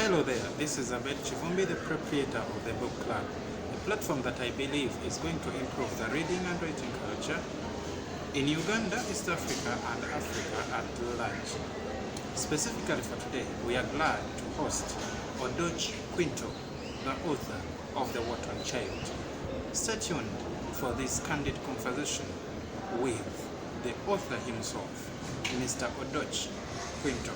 Hello there, this is Abed Chivumbi, the proprietor of the Book Club, a platform that I believe is going to improve the reading and writing culture in Uganda, East Africa, and Africa at large. Specifically for today, we are glad to host Odoch Quinto, the author of The Wharton Child. Stay tuned for this candid conversation with the author himself, Mr. Odoch Quinto.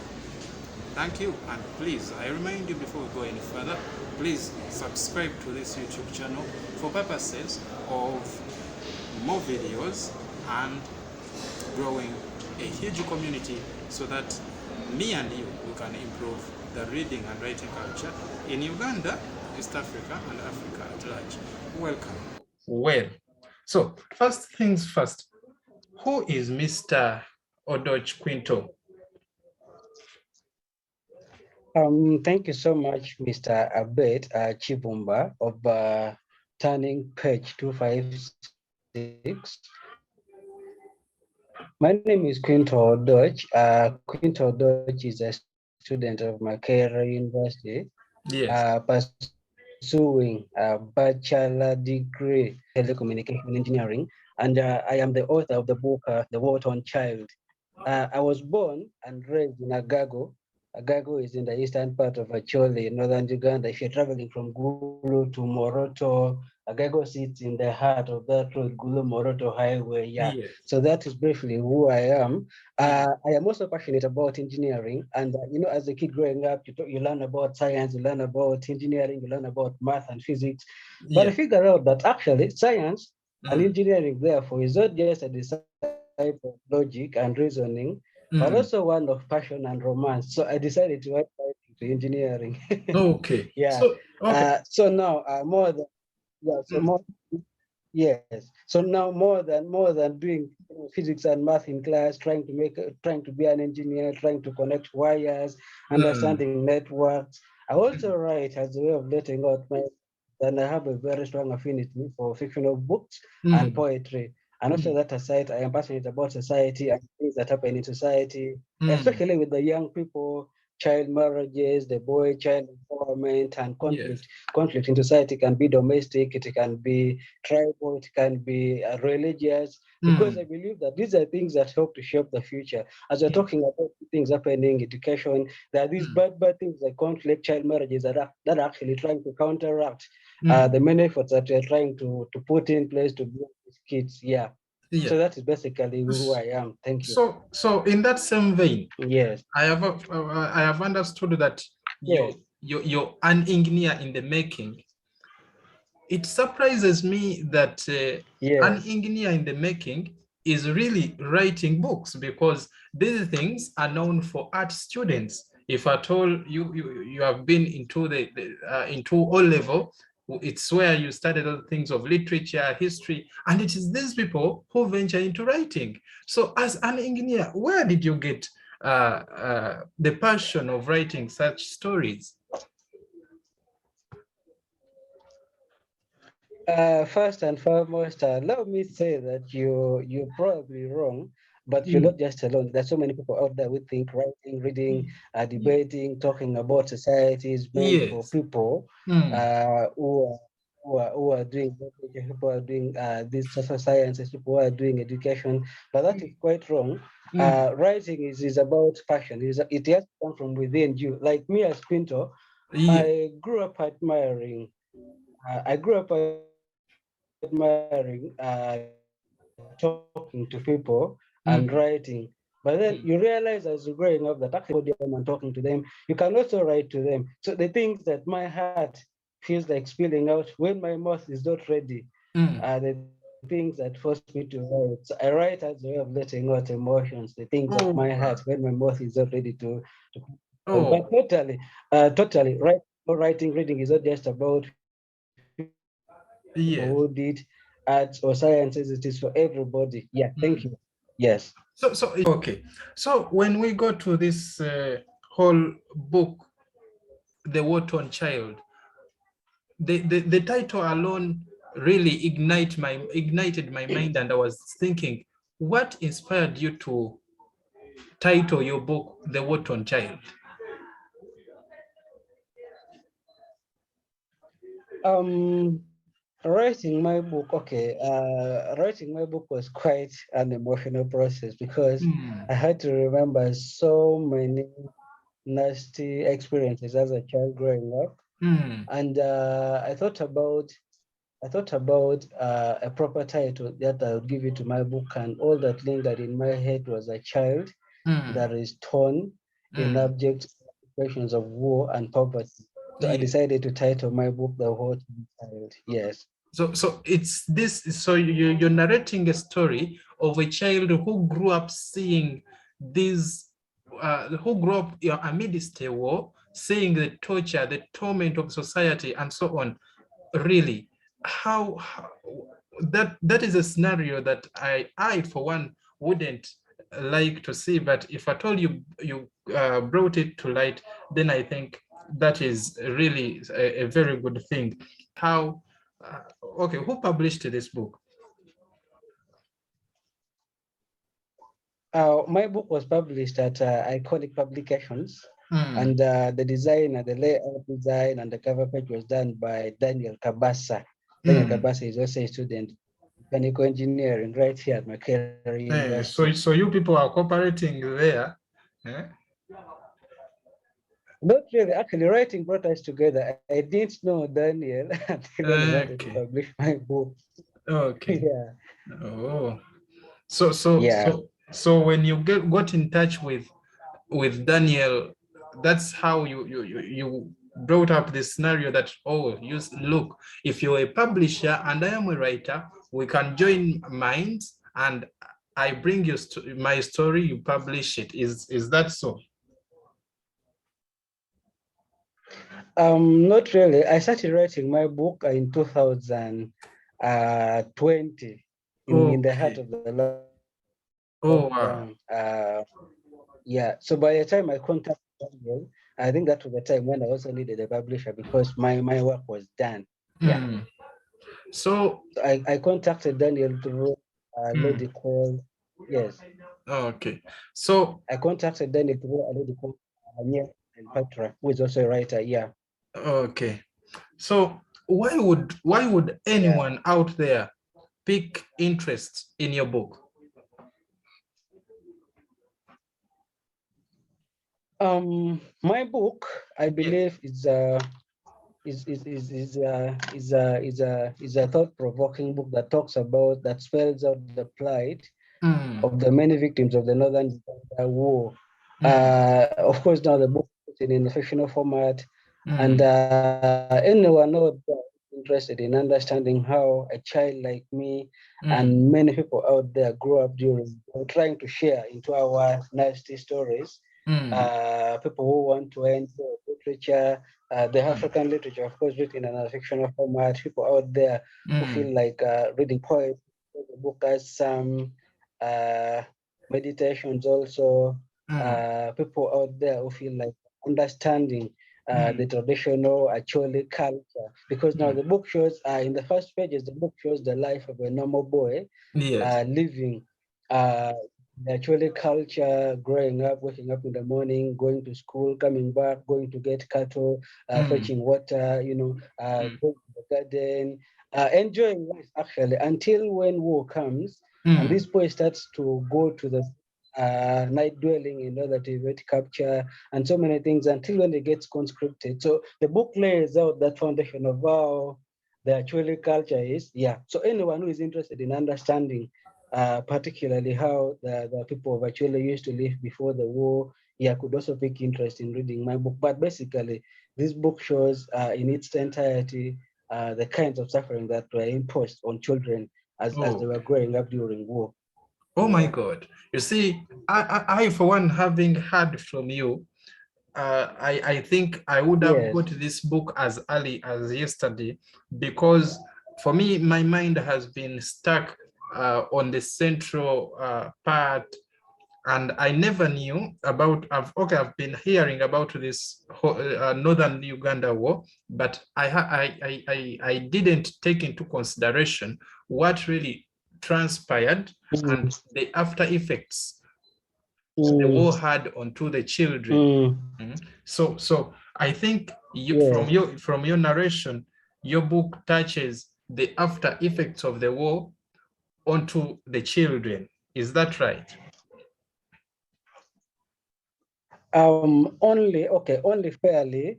Thank you, and please, I remind you before we go any further, please subscribe to this YouTube channel for purposes of more videos and growing a huge community so that me and you, we can improve the reading and writing culture in Uganda, East Africa, and Africa at large. Welcome. Well, so first things first, who is Mr. Odoch Quinto? Thank you so much, Mr. Abed Chibumba of Turning Page 256. My name is Quinto Odoch. Quinto Odoch is a student of Makerere University, Yes. Pursuing a bachelor degree in telecommunication engineering, and I am the author of the book, The Wharton Child. I was born and raised in Agago. Agago is in the eastern part of Acholi, Northern Uganda. If you're traveling from Gulu to Moroto, Agago sits in the heart of that road, Gulu-Moroto Highway. Yeah. Yes. So that is briefly who I am. I am also passionate about engineering. And, as a kid growing up, you learn about science, you learn about engineering, you learn about math and physics. But I figure out that actually science and engineering, therefore, is not just a type of logic and reasoning, but also one of passion and romance. So I decided to add to engineering. Okay. Yeah. So, okay. So now more than yes. So now more than doing physics and math in class, trying to be an engineer, trying to connect wires, understanding networks. I also write as a way of letting out and I have a very strong affinity for fictional books and poetry. And also that aside, I am passionate about society and things that happen in society, especially with the young people, child marriages, the boy-child empowerment, and conflict. Yes. Conflict in society can be domestic, it can be tribal, it can be religious, because I believe that these are things that help to shape the future. As we're talking about things happening, education, there are these bad things like conflict, child marriages that are actually trying to counteract the many efforts that we're trying to put in place to build these kids. Yeah. So that is basically who I am. Thank you. So in that same vein, yes, I have understood that you're an engineer in the making. It surprises me that an engineer in the making is really writing books, because these things are known for art students. If at all you have been into into O level, it's where you studied all things of literature, history, and it is these people who venture into writing. So as an engineer, where did you get the passion of writing such stories? First and foremost, let me say that you're probably wrong, but you're not just alone. There's so many people out there who think writing, reading, debating, talking about society is meant for people who are doing literature, people are doing these social sciences, people who are doing education, but that is quite wrong. Writing is about passion. It has to come from within you. Like me as Quinto, I grew up admiring. I grew up admiring talking to people and writing. But then you realize as you're growing up that actually and talking to them, you can also write to them. So the things that my heart feels like spilling out when my mouth is not ready are the things that force me to write. So I write as a way of letting out emotions, the things of my heart when my mouth is not ready to but totally, writing, reading is not just about people who did arts or sciences. It is for everybody. Yeah, thank you. Yes. So okay. So when we go to this whole book, The Wharton Child, the title alone really ignited my mind, and I was thinking, what inspired you to title your book The Wharton Child? Um, writing my book, okay. Writing my book was quite an emotional process because Mm, I had to remember so many nasty experiences as a child growing up, mm, and I thought about a proper title that I would give it to my book, and all that lingered in my head was a child mm, that is torn in mm. abject situations of war and poverty. So I Yeah. decided to title my book The Hot Child. Yes. So it's this. So you're narrating a story of a child who grew up seeing these, who grew up, amidst a war, seeing the torture, the torment of society, and so on. Really, how that is a scenario that I for one wouldn't like to see. But if at all you brought it to light, then I think that is really a very good thing. How okay, who published this book? My book was published at Iconic Publications, Hmm. and the design and the layout design and the cover page was done by Daniel Kabasa. Daniel Hmm. Kabasa is also a student in mechanical engineering right here at Makerere University. So you people are cooperating there. Eh? Not really, actually, writing brought us together. I didn't know Daniel until when I wanted to Okay. publish my book. Okay. Yeah, Oh. So so yeah. so so when you got in touch with Daniel, that's how you brought up this scenario that, oh, look, if you're a publisher and I am a writer, we can join minds, and I bring you my story, you publish it. Is that so? Not really. I started writing my book in 2020 in the heart Okay. of the lockdown. Oh wow. Yeah. So by the time I contacted Daniel, I think that was the time when I also needed a publisher because my work was done. Yeah. Hmm. So So I contacted Daniel through a hmm. lady called, yes, Okay. So I contacted Daniel through a lady called Anya and Patra, who is also a writer. Yeah. okay. So why would Yeah. anyone out there pick interest in your book? My book, I Yes. believe, is a thought-provoking book that talks about that spells out the plight Mm, of the many victims of the Northern Uganda War. mm, Of course, now the book is in a fictional format, and mm, anyone out there interested in understanding how a child like me mm, and many people out there grew up during trying to share into our nasty stories. mm, People who want to enter literature, the African literature, of course, written in a fictional format. People out there who mm, feel like reading poetry. The book has some uh, meditations also. mm, People out there who feel like understanding the mm, traditional Acholi culture. Because now mm. the book shows, in the first pages, the book shows the life of a normal boy Yes. living uh, the Acholi culture, growing up, waking up in the morning, going to school, coming back, going to get cattle, Mm, fetching water, mm, going to the garden, enjoying life actually, until when war comes and mm, this boy starts to go to the night dwelling in order to evade capture and so many things until when it gets conscripted. So the book lays out that foundation of how the actual culture is. Yeah. So anyone who is interested in understanding, particularly how the people of Acholi used to live before the war, yeah, could also take interest in reading my book. But basically, this book shows in its entirety the kinds of suffering that were imposed on children as they oh, were growing up during war. oh my Yeah. God. You see, I for one, having heard from you, I think I would have Yes. got this book as early as yesterday, because for me, my mind has been stuck on the central part, and I never knew about. I've been hearing about this Northern Uganda war, but I didn't take into consideration what really transpired Mm, and the after effects the mm, war had onto the children. mm, So I think you, yes. from your narration, your book touches the after effects of the war onto the children. Is that right? Only fairly.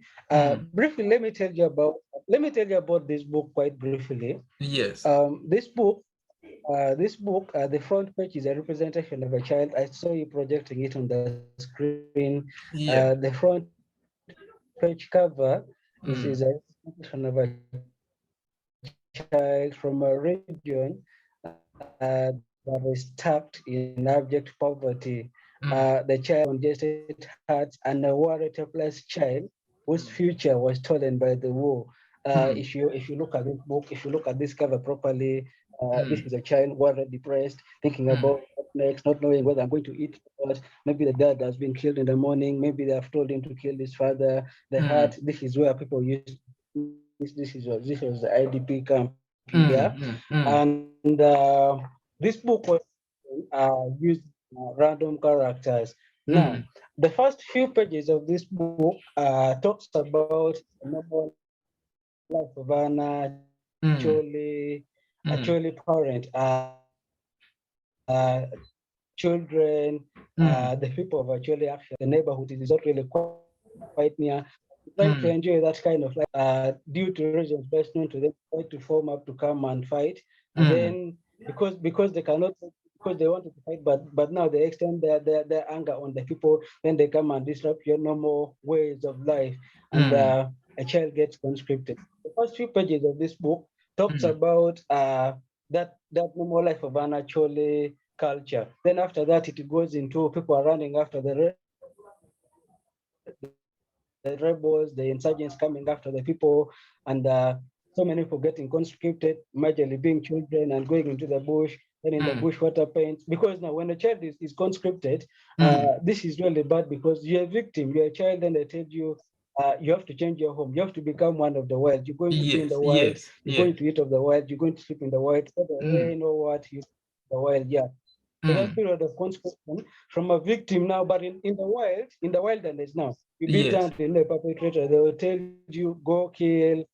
Briefly, let me tell you about this book quite briefly. Yes. This book, the front page is a representation of a child. I saw you projecting it on the screen. Yeah. The front page cover is a representation of a child from a region that is stuck in abject poverty. The child congested hearts and a worried, helpless child whose future was stolen by the war. If you look at this book, if you look at this cover properly, this is a child worried, depressed, thinking about what next, not knowing whether I'm going to eat or what. Maybe the dad has been killed in the morning. Maybe they have told him to kill his father. The heart. This is where people used. This was the IDP camp here, and this book was used random characters. Now, the first few pages of this book talks about the normal life of an actually parent, children, the people of actually the neighborhood is not really quite near. Trying to enjoy that kind of life due to reasons best known to them, try to form up to come and fight, and then because they cannot because they wanted to fight, but now they extend their anger on the people, then they come and disrupt your normal ways of life, and a child gets conscripted. The first few pages of this book talks about that normal life of an actually culture. Then after that, it goes into people are running after the rebels, the insurgents coming after the people, and so many people getting conscripted, majorly being children and going into the bush. Then in the bush, what happens? Because now when a child is conscripted, this is really bad because you're a victim, you're a child, and they tell you you have to change your home. You have to become one of the wild. You're going to be in the wild. You're going to eat of the wild. You're going to sleep in the wild. So the rain or what you the wild, yeah. So that period of conscription from a victim now, but in the wilderness now, you be turned into a perpetrator. They will tell you, go kill,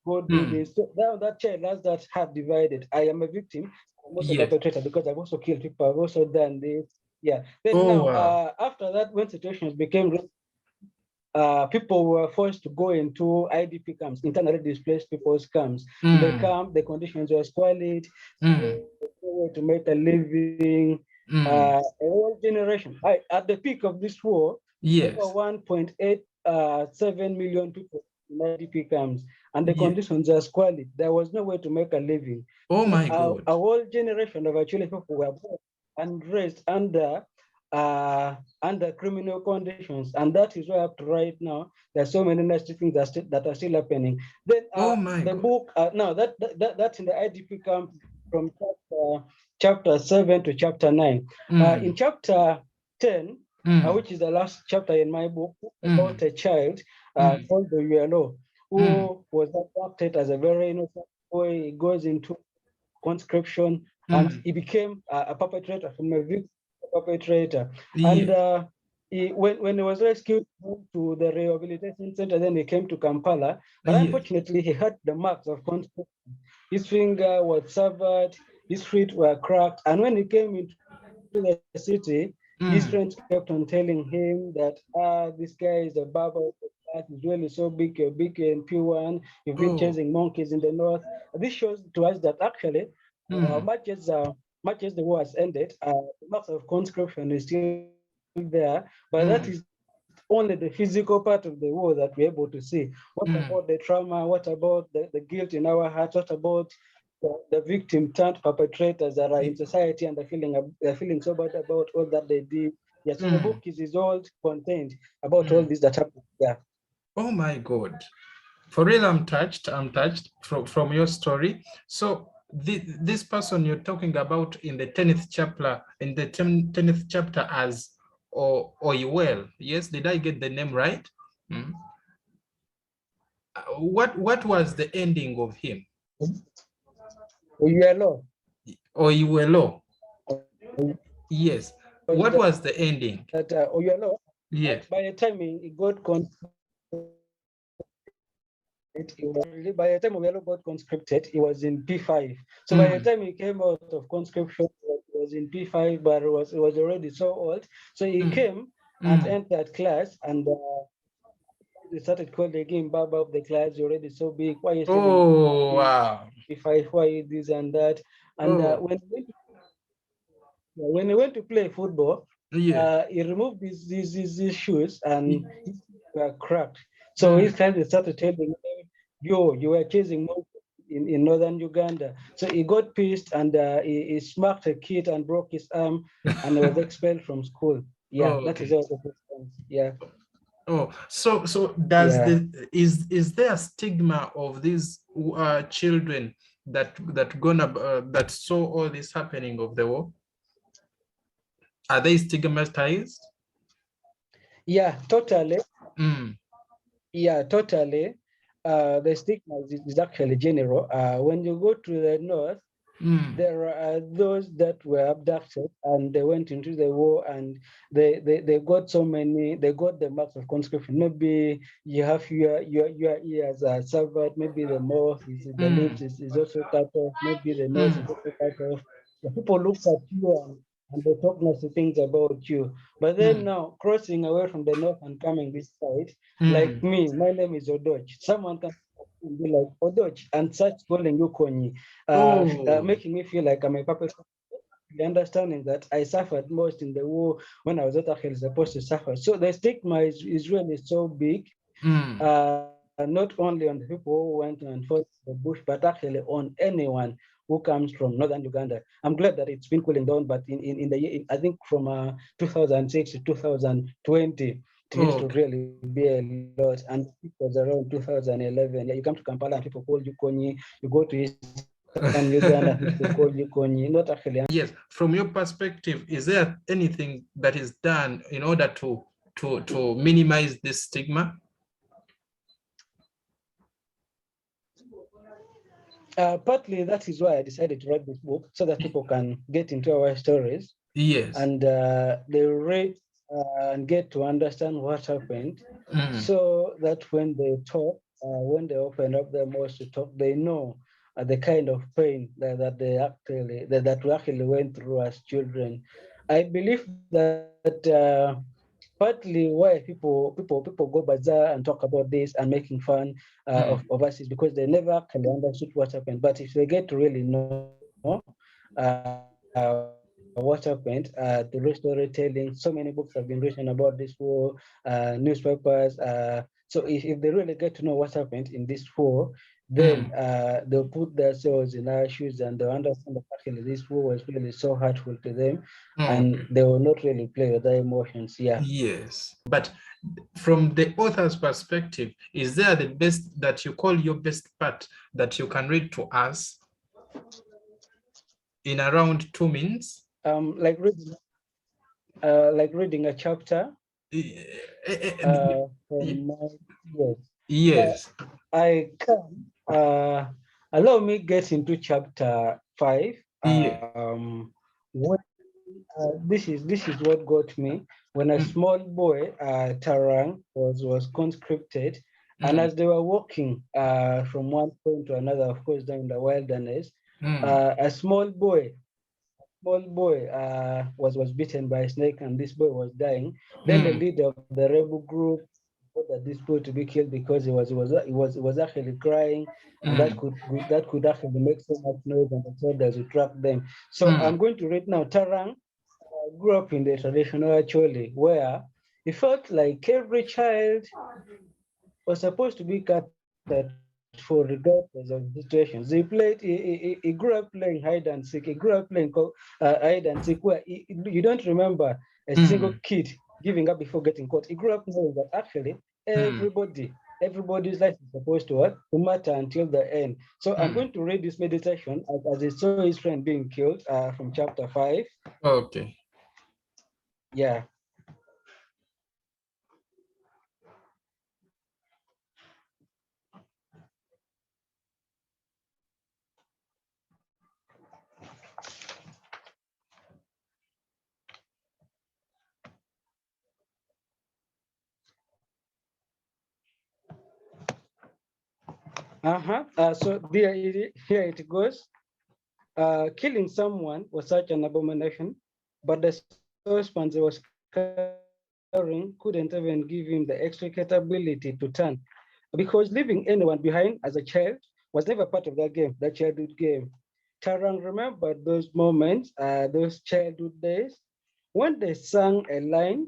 go do this. So now that child has that heart divided. I am a victim. I'm also a perpetrator because I've also killed people. I've also done this. Yeah. Then now, after that, when situations became people were forced to go into IDP camps, internally displaced people's camps. In the camp, the conditions were squalid, to make a living. A whole generation. At the peak of this war, over 1.87 million people in IDP camps, and the conditions are squalid. There was no way to make a living. Oh my God. A whole generation of actually people were born and raised under criminal conditions, and that is why up to right now there's so many nasty things that are still happening. Then the book now that's in the IDP camp from chapter 7 to chapter 9. In chapter 10, which is the last chapter in my book, about a child called Oyuelo, who was adopted as a very innocent boy. He goes into conscription and he became a perpetrator from a victim perpetrator. And when he was rescued to the rehabilitation center, then he came to Kampala. But unfortunately, he had the marks of conscription. His finger was severed, his feet were cracked. And when he came into the city, his friends kept on telling him that, this guy is a barber, he's really so big and pure one. You've been chasing monkeys in the north. This shows to us that actually, much as the war has ended, the marks of conscription is still there, but that is only the physical part of the war that we're able to see. What about the trauma? What about the guilt in our hearts? What about the victim turned perpetrators that are in society and they're feeling so bad about all that they did? Yeah, so the book is all contained about all this that happened. Yeah. Oh my God. For real, I'm touched. I'm touched from your story. So this person you're talking about in the 10th chapter, as Oyuel. Yes, did I get the name right? What was the ending of him? Oyuelo. Oyuelo. Yes. What was the ending? That Oyuelo, Yes. by the time he got by the time Obialo got conscripted, he was in P5. So by the Mm. time he came out of conscription, he was in P5, but it was already so old. So he Mm. came and Mm. entered class, and they started calling again, Baba of the class, you're already so big. Why are you still in Oh, wow. P5? Why are you this and that? And Oh, when he went to play football, yeah. he removed his shoes and his feet were cracked. So Mm. his friends started telling him, yo, you were chasing monkeys in northern Uganda. So he got pissed and he smacked a kid and broke his arm and he was expelled from school. Yeah, Oh, that is okay. all the difference. Yeah, Oh, so does yeah. the is there a stigma of these children that saw all this happening of the war? Are they stigmatized? Yeah, totally. Mm. Yeah, totally. The stigma is actually general. When you go to the north, Mm. there are those that were abducted and they went into the war and they got they got the marks of conscription. Maybe you have your ears are severed, maybe the mouth the lips Mm. is also cut off, maybe the nose is Mm. also cut off. The people look at you and they talk nasty things about you. But then Mm. now crossing away from the north and coming this side, like Mm. me, my name is Odoch. Someone can be like Odoch and start calling you Konyi, Oh. making me feel like I'm a puppet. The understanding that I suffered most in the war when I was not actually supposed to suffer. So the stigma is really so big, Mm. not only on the people who went and fought in the bush, but actually on anyone who comes from northern Uganda. I'm glad that it's been cooling down, but in the year, I think from 2006 to 2020, it used to Okay. really be a lot. And it was around 2011. Yeah, you come to Kampala and people call you Konyi. You go to Eastern Uganda, people call you Konyi. Not actually understand. Yes, from your perspective, is there anything that is done in order to minimize this stigma? Partly that is why I decided to write this book so that people can get into our stories Yes. and they read and get to understand what happened Mm. so that when they talk, when they open up their mouths to talk, they know the kind of pain that we actually went through as children. I believe that partly why people go bazaar and talk about this and making fun of Mm. us is because they never actually understood what happened. But if they get to really know what happened through storytelling, so many books have been written about this war, newspapers. So if they really get to know what happened in this war, then Mm. they'll put themselves in our shoes and they'll understand that actually this war was really so hurtful to them and they Okay. will not really play with their emotions. Yeah. Yes. But from the author's perspective, is there the best that you call your best part that you can read to us in around 2 minutes? Like reading a chapter Eh, eh, from my yes. Uh, yes. I can allow me get into chapter 5. Yeah. When, this is what got me when a Mm. small boy, Tarang, was conscripted, and Mm. as they were walking from one point to another, of course, down in the wilderness, Mm. a small boy was bitten by a snake and this boy was dying. Then the Mm. leader of the rebel group ordered this boy to be killed because he was actually crying and Mm. that could actually make so much noise and the soldiers would track them. So Mm. I'm going to read now. Tarang grew up in the traditional Acholi where he felt like every child was supposed to be catered for regardless of the situations. He grew up playing hide and seek. He grew up playing hide and seek where you don't remember a single kid Mm. giving up before getting caught. He grew up knowing that actually Mm. everybody's life is supposed to what to matter until the end. So I'm going Mm. to read this meditation as he saw his friend being killed from chapter 5. Okay. Yeah. So here it goes. Killing someone was such an abomination, but the saucepan he was carrying couldn't even give him the extricate ability to turn, because leaving anyone behind as a child was never part of that game, that childhood game. Tarang remembered those moments, those childhood days, when they sang a line,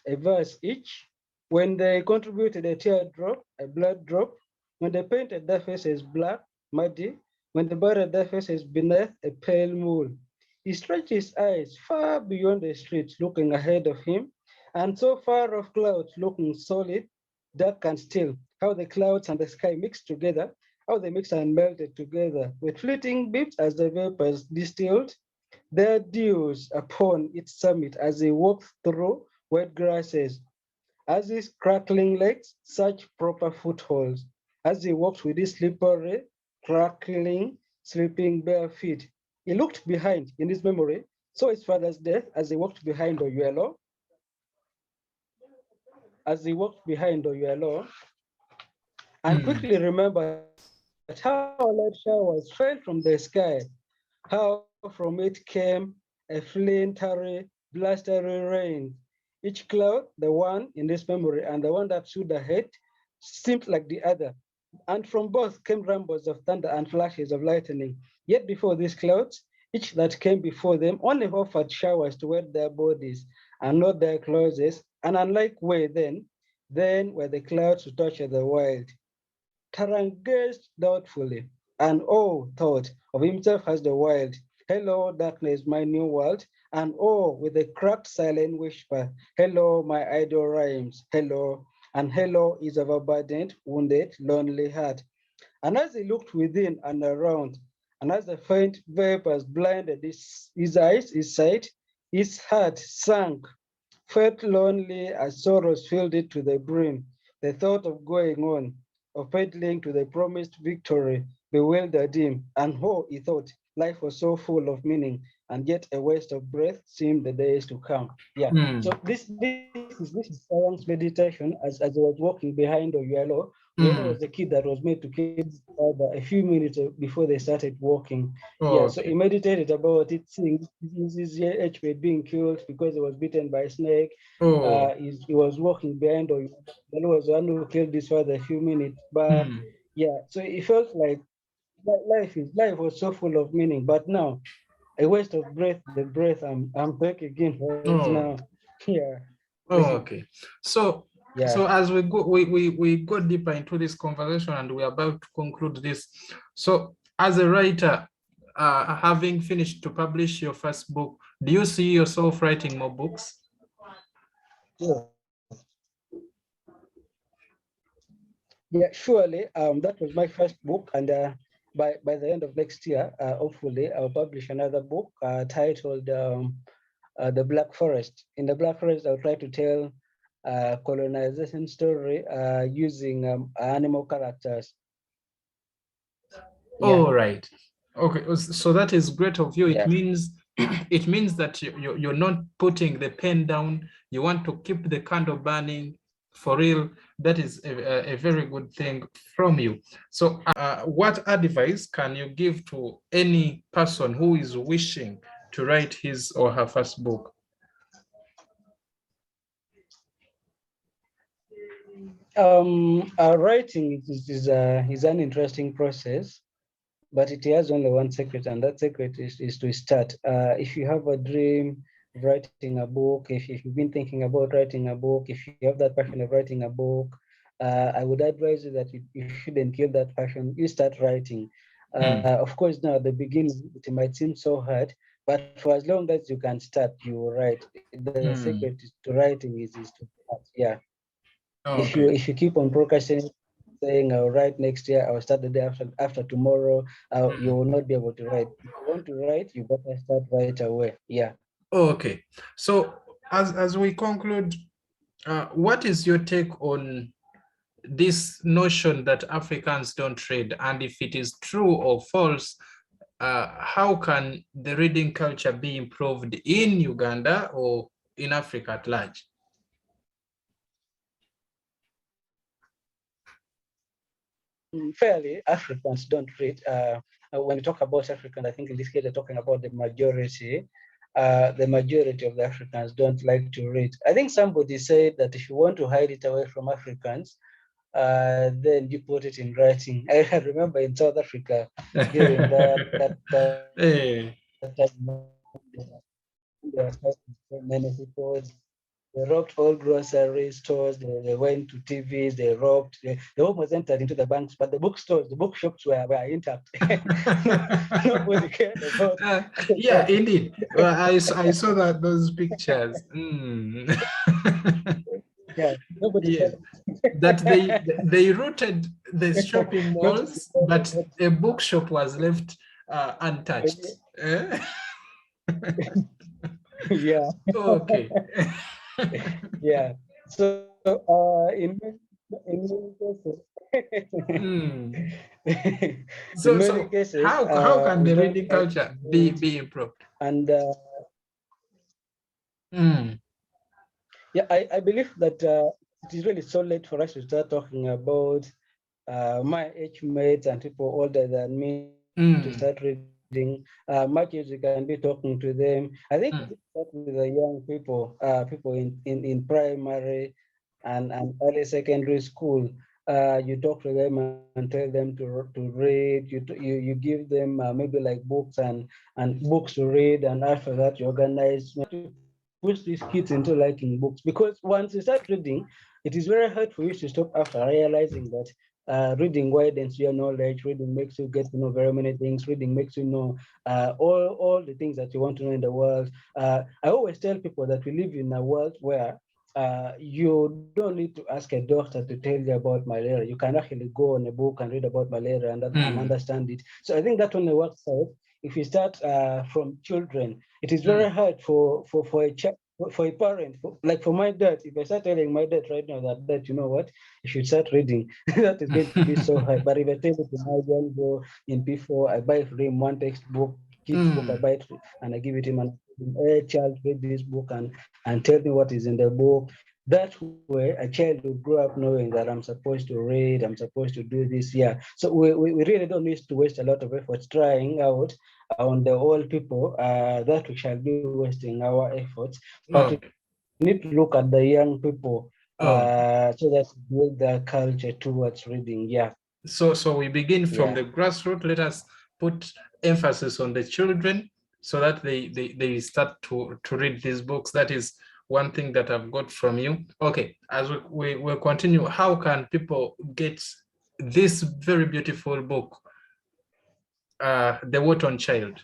a verse each, when they contributed a teardrop, a blood drop, when they painted their faces black, muddy, when they buried their faces beneath a pale moon. He stretched his eyes far beyond the streets, looking ahead of him, and so far off clouds looking solid, dark and still, how the clouds and the sky mixed together, how they mixed and melted together, with fleeting beats as the vapors distilled their dews upon its summit as they walked through wet grasses, as his crackling legs searched proper footholds, as he walked with his slippery, crackling, slipping bare feet. He looked behind in his memory, saw his father's death as he walked behind Oyuelo, and quickly remembered how light showers fell from the sky, how from it came a flinty, blustery rain. Each cloud, the one in this memory and the one that stood ahead, seemed like the other. And from both came rumbles of thunder and flashes of lightning. Yet before these clouds, each that came before them only offered showers to wet their bodies and not their clothes. And unlike way then were the clouds to touch the wild. Tarang gazed doubtfully, and oh, thought of himself as the wild. Hello, darkness, my new world. And oh, with a cracked, silent whisper, hello, my idle rhymes. Hello, and hello is of a burdened, wounded, lonely heart. And as he looked within and around, and as the faint vapors blinded his eyes, his sight, his heart sank, felt lonely as sorrows filled it to the brim. The thought of going on, of peddling to the promised victory, bewildered him. And oh, he thought life was so full of meaning, and yet a waste of breath seemed the days to come. Yeah. Mm. So this is Sarang's meditation as he was walking behind Oyuelo. Oyuelo was Mm. the kid that was made to kill his father a few minutes before they started walking. Yeah, Oh, so he okay. meditated about it, seeing his HP being killed because he was bitten by a snake. Oh. He was walking behind or he was the one who killed his father a few minutes back. Mm. Yeah, so it felt like life was so full of meaning, but now a waste of breath, the breath I'm back again right now. Oh. Yeah. Oh, okay. So, Yeah. so as we go, we go deeper into this conversation, and we're about to conclude this. So, as a writer, having finished to publish your first book, do you see yourself writing more books? Yeah. Yeah, surely. That was my first book, and by the end of next year, hopefully, I'll publish another book titled "The Black Forest." In the Black Forest, I'll try to tell colonization story using animal characters. Yeah, All right. Okay. So that is great of you. It yeah. means it means that you're not putting the pen down. You want to keep the candle burning for real. That is a very good thing from you. So what advice can you give to any person who is wishing to write his or her first book? Writing is an interesting process, but it has only one secret, and that secret is to start. If you have a dream of writing a book, if you've been thinking about writing a book, if you have that passion of writing a book, I would advise you that you shouldn't kill that passion. You start writing. Of course, now at the beginning, it might seem so hard, but for as long as you can start, you will write. The secret Hmm. to writing is to start. Yeah. Okay. If you keep on procrastinating, saying I'll write next year, I'll start the day after tomorrow, you Hmm. will not be able to write. If you want to write, you better start right away. Yeah. Okay. So as we conclude, what is your take on this notion that Africans don't read? And if it is true or false, how can the reading culture be improved in Uganda or in Africa at large? fairly, Africans don't read. When we talk about Africans, I think in this case they're talking about the majority. The majority of the Africans don't like to read. I think somebody said that if you want to hide it away from Africans, then you put it in writing. I remember in South Africa during that Eh, time, there were so many people. They robbed all grocery stores. They went to TVs. They robbed. They almost entered into the banks, but the bookstores, the bookshops were intact. Nobody cared about. uh, yeah, indeed. Well, I saw that those pictures. Mm. Yeah, nobody Yeah, cared. that they routed the shopping Nobody malls, cared but about. a bookshop was left untouched. Eh? Yeah, Okay. yeah. So in many cases, Hmm. in So many so cases, how can we the don't reading like to culture read, be improved? and Hmm. yeah, I believe that it is really so late for us to start talking about my age mates and people older than me to start Hmm. reading. Much as you can be talking to them. I think we Hmm. should start with the young people, people in primary and early secondary school. You talk to them and tell them to read. You give them maybe like books and books to read, and after that you organize to push these kids into liking books, because once you start reading, it is very hard for you to stop after realizing that reading widens your knowledge. Reading makes you get to know very many things. Reading makes you know all the things that you want to know in the world. I always tell people that we live in a world where you don't need to ask a doctor to tell you about malaria. You can actually go on a book and read about malaria and Hmm. understand it. So I think that only works out if you start from children. It is Hmm. very hard for a child, for a parent, like for my dad. If I start telling my dad right now that you know what, you should start reading, that is going to be so hard. But if I tell it to my young bro in P4, I buy for him one textbook, kids book, I Hmm. buy it and I give it him, and hey child, read this book and tell me what is in the book. That way, a child will grow up knowing that I'm supposed to read, I'm supposed to do this. Yeah. So we really don't need to waste a lot of effort trying out on the old people, that we shall be wasting our efforts. But we Okay. need to look at the young people so Okay. that we build their culture towards reading. Yeah. So we begin Yeah. from the grassroots. Let us put emphasis on the children so that they start to read these books. That is one thing that I've got from you. Okay, as we continue, how can people get this very beautiful book, The Wharton Child?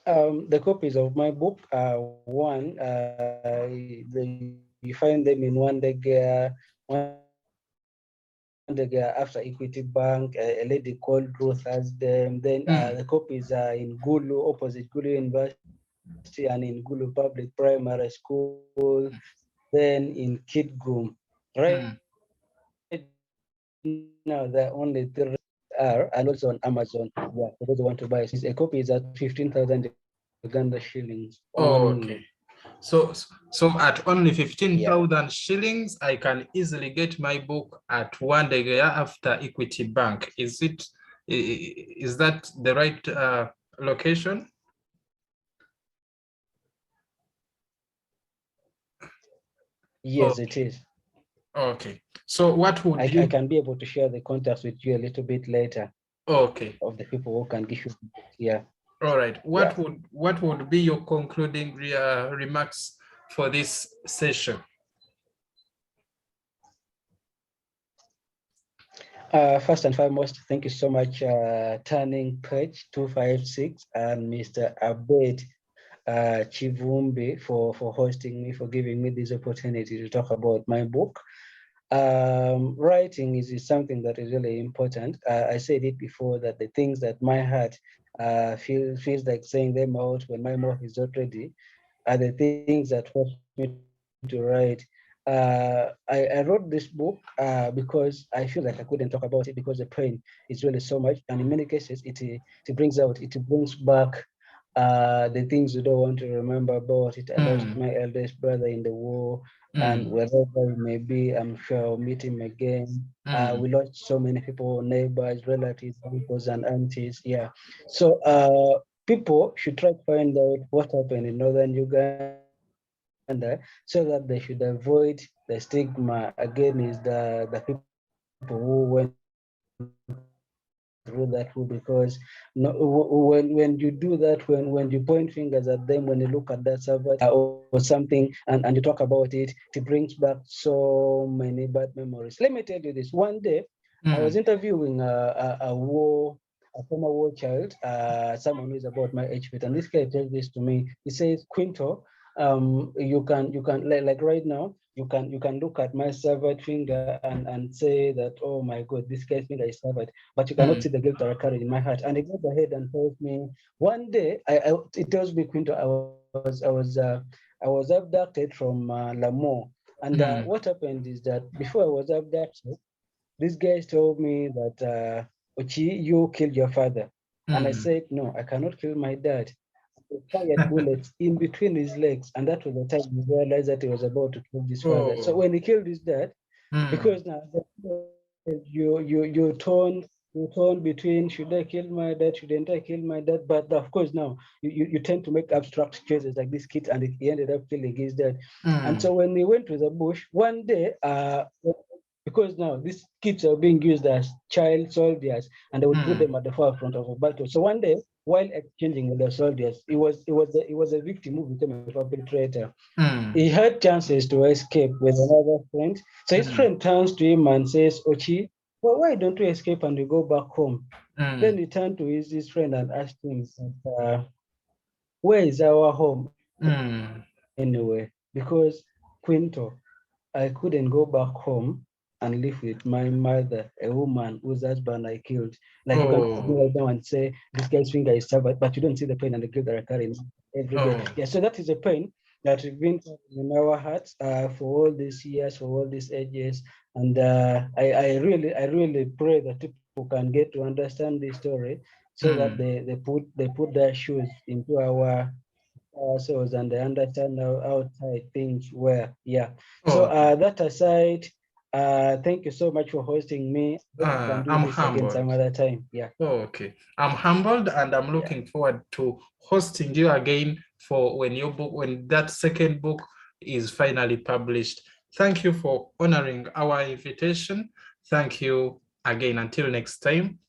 Um, the copies of my book are one, you find them in one day after Equity Bank. A lady called Ruth has them. Then the Mm, copies are in Gulu, opposite Gulu University, and in Gulu Public Primary School, then in Kidgum. Right now, there are only mm. three are, and also on Amazon. Yeah, for those who want to buy. So a copy is at 15,000 Uganda shillings only. Okay. So at only Yeah. 15,000 shillings, I can easily get my book at one day after Equity Bank. Is that the right location? Yes, it Okay. is. Okay. So what would I you? can be able to share the contacts with you a little bit later Okay. of the people who can give you. Yeah. All right. Yeah. What would be your concluding remarks for this session? First and foremost, thank you so much, Turning Page 256 and Mr. Abed Chivumbi for hosting me, for giving me this opportunity to talk about my book. Writing is something that is really important. I said it before that the things that my heart feels like saying them out when my mouth is not ready are the things that force me to write. I wrote this book because I feel like I couldn't talk about it because the pain is really so much, and in many cases, it brings out, it brings back the things you don't want to remember about. It. I lost Mm, my eldest brother in the war. And wherever it may be, I'm sure I'll meet him again. We lost so many people, neighbors, relatives, uncles and aunties. Yeah. So people should try to find out what happened in Northern Uganda so that they should avoid the stigma against the people who went through that route, because when you do that, when you point fingers at them, when you look at that savage or something and you talk about it brings back so many bad memories. Let me tell you this. One day I was interviewing a former war child, someone who is about my age, and this guy tells this to me. He says, Quinto, you can like right now you can look at my severed finger and say that, oh my god, this guy's finger is severed, but you cannot see the guilt that I carry in my heart. And he goes ahead and tells me one day, it tells me, Quinto, I was abducted from Lamu, and what happened is that before I was abducted, these guys told me that, Ochi, you killed your father. And I said, no, I cannot kill my dad. They fired bullets in between his legs, and that was the time he realized that he was about to kill his father. So when he killed his dad, because now you torn between, should I kill my dad, shouldn't I kill my dad? But of course now you tend to make abstract choices like this kid, and he ended up killing his dad. And so when he went to the bush one day, because now these kids are being used as child soldiers, and they would put them at the forefront of a battle. So one day, while exchanging with the soldiers, it was a victim who became a perpetrator. He had chances to escape with another friend. So his friend turns to him and says, Ochi, well, why don't you escape and you go back home? Then he turned to his friend and asked him, where is our home anyway? Because Quinto, I couldn't go back home and live with my mother, a woman whose husband I killed. Like you can come to me right now and say, this guy's finger is severed, but you don't see the pain and the guilt that I carry every day. Yeah, so that is a pain that we've been in our hearts for all these years, for all these ages. And I really pray that people can get to understand this story, so that they put their shoes into ourselves and they understand how tight things were. Yeah. So that aside, thank you so much for hosting me. We can do I'm this again some humbled. other time. Yeah. Okay. I'm humbled, and I'm looking forward to hosting you again for when that second book is finally published. Thank you for honoring our invitation. Thank you again. Until next time.